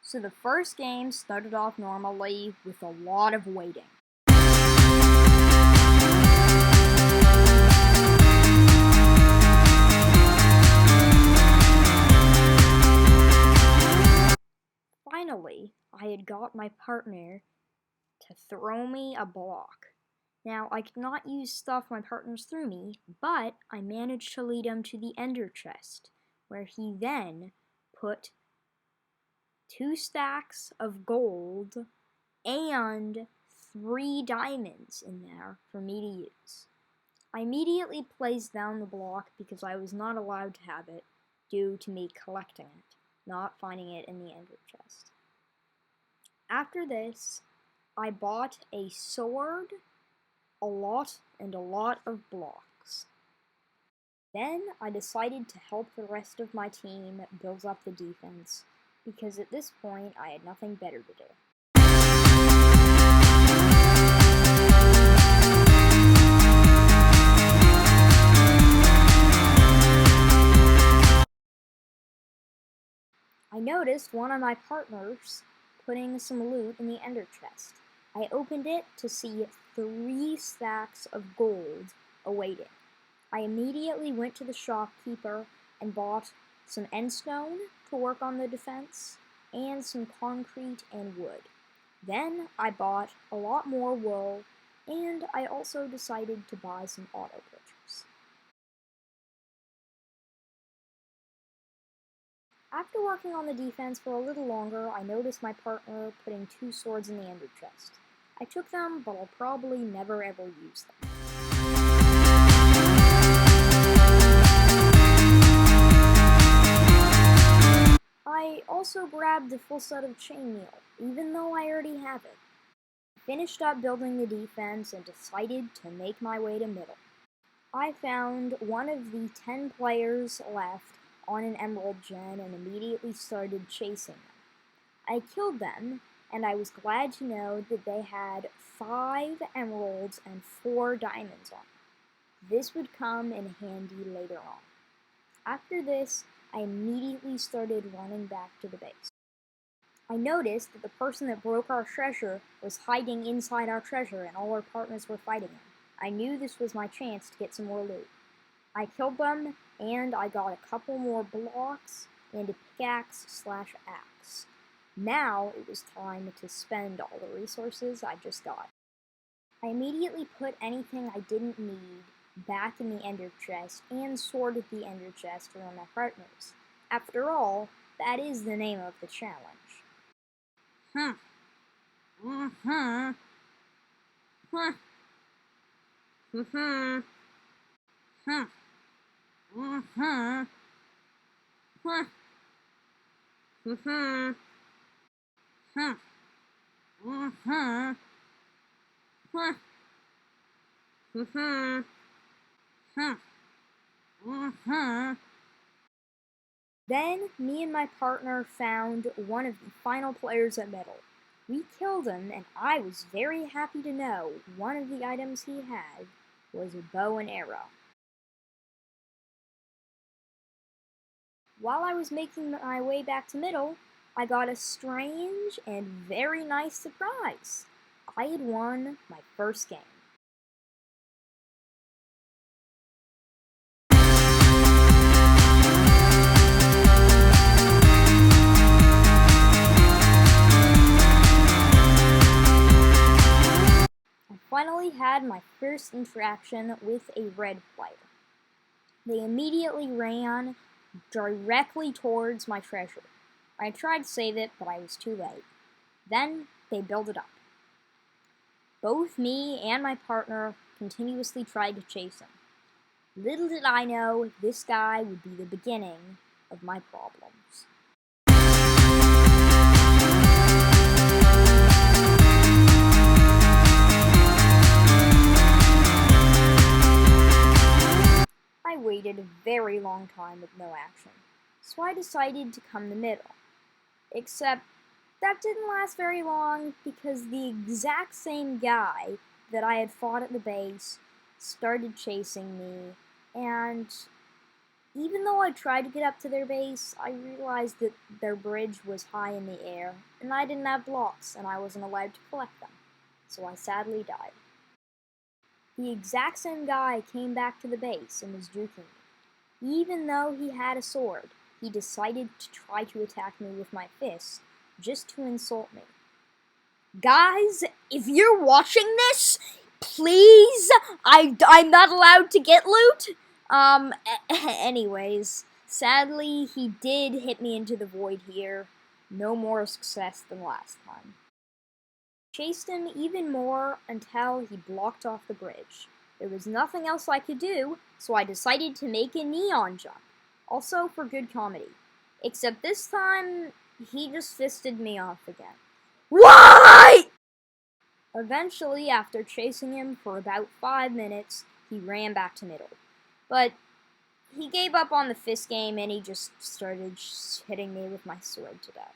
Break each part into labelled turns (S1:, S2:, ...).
S1: So the first game started off normally with a lot of waiting. Finally, I had got my partner to throw me a block. Now, I could not use stuff my partners threw me, but I managed to lead him to the ender chest, where he then put 2 stacks of gold and 3 diamonds in there for me to use. I immediately placed down the block because I was not allowed to have it due to me collecting it, not finding it in the ender chest. After this, I bought a sword, a lot of blocks. Then I decided to help the rest of my team build up the defense, because at this point I had nothing better to do. I noticed one of my partners putting some loot in the ender chest. I opened it to see 3 stacks of gold awaiting. I immediately went to the shopkeeper and bought some endstone to work on the defense, and some concrete and wood. Then I bought a lot more wool, and I also decided to buy some auto butchers. After working on the defense for a little longer, I noticed my partner putting 2 swords in the ender chest. I took them, but I'll probably never ever use them. I also grabbed a full set of chainmail, even though I already have it. I finished up building the defense and decided to make my way to middle. I found one of the 10 players left on an emerald gen and immediately started chasing them. I killed them, and I was glad to know that they had 5 emeralds and 4 diamonds on them. This would come in handy later on. After this, I immediately started running back to the base. I noticed that the person that broke our treasure was hiding inside our treasure and all our partners were fighting him. I knew this was my chance to get some more loot. I killed them, and I got a couple more blocks and a pickaxe/axe. Now it was time to spend all the resources I just got. I immediately put anything I didn't need back in the ender chest and sorted the ender chest around my partners. After all, that is the name of the challenge. Then, me and my partner found one of the final players at middle. We killed him, and I was very happy to know one of the items he had was a bow and arrow. While I was making my way back to middle, I got a strange and very nice surprise. I had won my first game. I finally had my first interaction with a red player. They immediately ran directly towards my treasure. I tried to save it, but I was too late. Then they built it up. Both me and my partner continuously tried to chase him. Little did I know this guy would be the beginning of my problems. I waited a very long time with no action, so I decided to come to middle. Except that didn't last very long because the exact same guy that I had fought at the base started chasing me, and Even though I tried to get up to their base, I realized that their bridge was high in the air, and I didn't have blocks, and I wasn't allowed to collect them, so I sadly died. The exact same guy came back to the base and was juking me. Even though he had a sword, he decided to try to attack me with my fist, just to insult me. Guys, if you're watching this, please, I'm not allowed to get loot. Anyways, sadly, he did hit me into the void here. No more success than last time. Chased him even more until he blocked off the bridge. There was nothing else I could do, so I decided to make a neon jump. Also for good comedy. Except this time, he just fisted me off again. Why? Eventually, after chasing him for about 5 minutes, he ran back to middle. But he gave up on the fist game and he just started hitting me with my sword to death.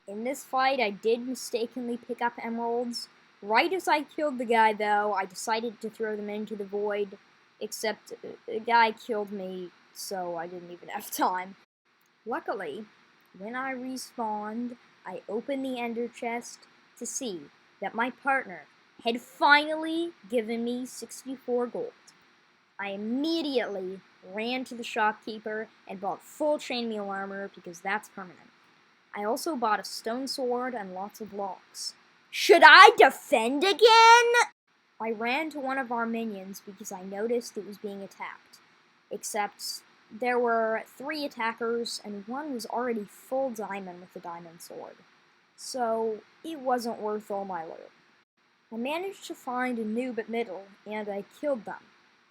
S1: In this fight, I did mistakenly pick up emeralds. Right as I killed the guy, though, I decided to throw them into the void, except the guy killed me, so I didn't even have time. Luckily, when I respawned, I opened the ender chest to see that my partner had finally given me 64 gold. I immediately ran to the shopkeeper and bought full chainmail armor because that's permanent. I also bought a stone sword and lots of blocks. Should I defend again? I ran to one of our minions because I noticed it was being attacked. Except there were 3 attackers and one was already full diamond with a diamond sword. So it wasn't worth all my loot. I managed to find a noob at middle and I killed them.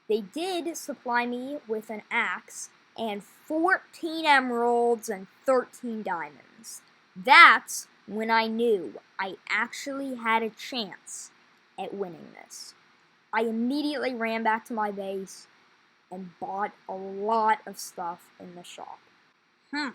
S1: They did supply me with an axe and 14 emeralds and 13 diamonds. That's when I knew I actually had a chance at winning this. I immediately ran back to my base and bought a lot of stuff in the shop. I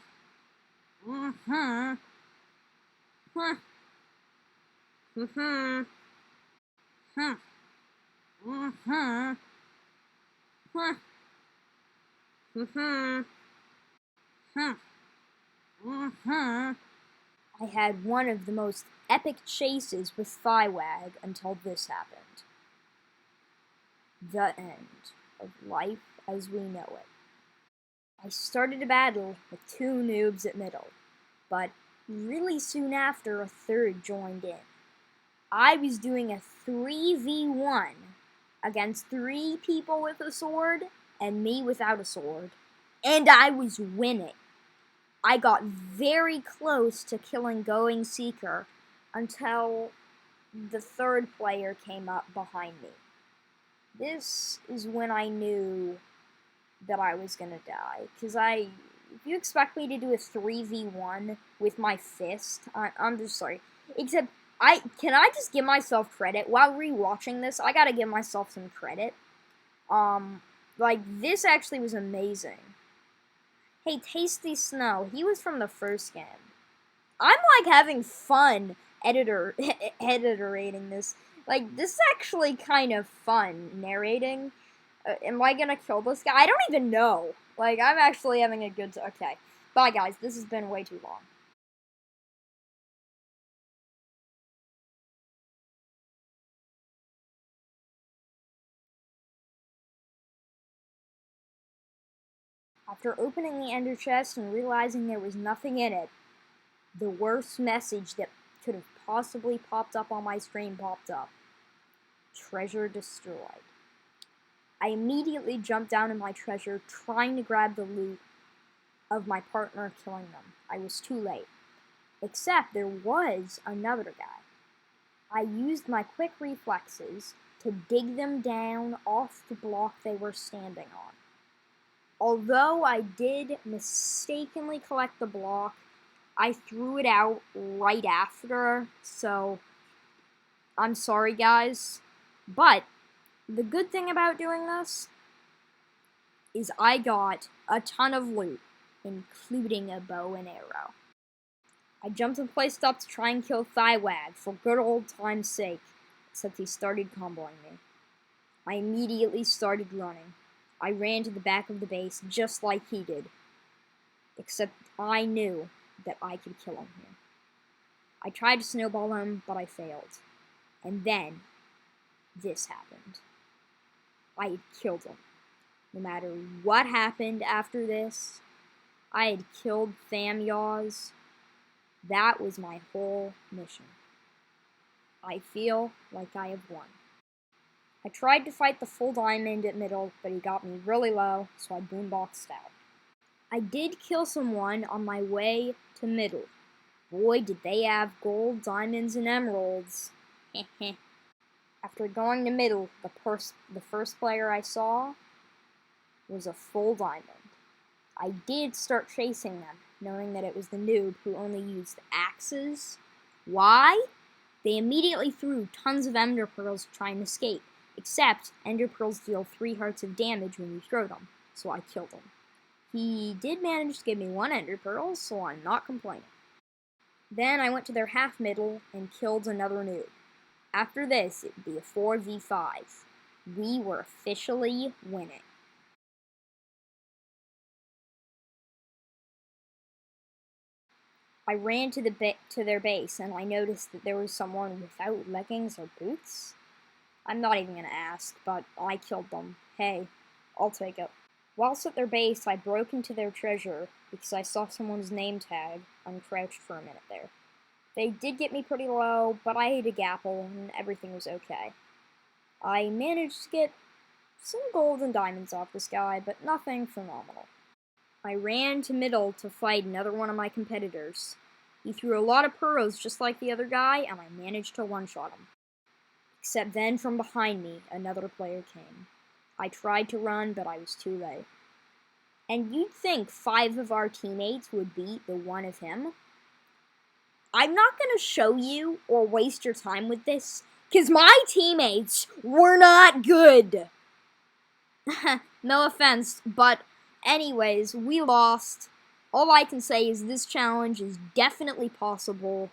S1: had one of the most epic chases with Thywag until this happened. The end of life as we know it. I started a battle with 2 noobs at middle, but really soon after a third joined in. I was doing a 3v1 against 3 people with a sword and me without a sword, and I was winning. I got very close to killing Going Seeker until the 3rd player came up behind me. This is when I knew that I was gonna die, because if you expect me to do a 3v1 with my fist, I'm just sorry. Except, can I just give myself credit? While rewatching this, I gotta give myself some credit. This actually was amazing. Hey, Tasty Snow, he was from the first game. I'm, having fun editorating this. This is actually kind of fun, narrating. Am I gonna kill this guy? I don't even know. I'm actually having a good time. Okay. Bye, guys. This has been way too long. After opening the ender chest and realizing there was nothing in it, the worst message that could have possibly popped up on my screen popped up. Treasure destroyed. I immediately jumped down in my treasure, trying to grab the loot of my partner killing them. I was too late. Except there was another guy. I used my quick reflexes to dig them down off the block they were standing on. Although I did mistakenly collect the block, I threw it out right after, so I'm sorry, guys. But the good thing about doing this is I got a ton of loot, including a bow and arrow. I jumped and placed up to try and kill Thywag for good old time's sake, except he started comboing me. I immediately started running. I ran to the back of the base just like he did, except I knew that I could kill him here. I tried to snowball him, but I failed. And then, this happened. I had killed him. No matter what happened after this, I had killed Thamyaz. That was my whole mission. I feel like I have won. I tried to fight the full diamond at middle, but he got me really low, so I boomboxed out. I did kill someone on my way to middle. Boy, did they have gold, diamonds, and emeralds. After going to middle, the first player I saw was a full diamond. I did start chasing them, knowing that it was the noob who only used axes. Why? They immediately threw tons of ender pearls to try and escape, except ender pearls deal 3 hearts of damage when you throw them, so I killed him. He did manage to give me 1 ender pearl, so I'm not complaining. Then I went to their half middle and killed another noob. After this, it would be a 4v5. We were officially winning. I ran to their base, and I noticed that there was someone without leggings or boots. I'm not even gonna ask, but I killed them. Hey, I'll take it. Whilst at their base, I broke into their treasure because I saw someone's name tag uncrouched for a minute there. They did get me pretty low, but I ate a gapple and everything was okay. I managed to get some gold and diamonds off this guy, but nothing phenomenal. I ran to middle to fight another one of my competitors. He threw a lot of pearls just like the other guy, and I managed to one-shot him. Except then from behind me, another player came. I tried to run, but I was too late. And you'd think 5 of our teammates would beat the 1 of him. I'm not going to show you or waste your time with this, because my teammates were not good. No offense, but anyways, we lost. All I can say is this challenge is definitely possible,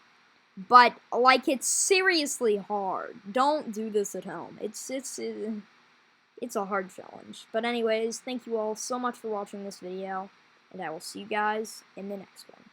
S1: but like it's seriously hard. Don't do this at home. It's a hard challenge. But anyways, thank you all so much for watching this video, and I will see you guys in the next one.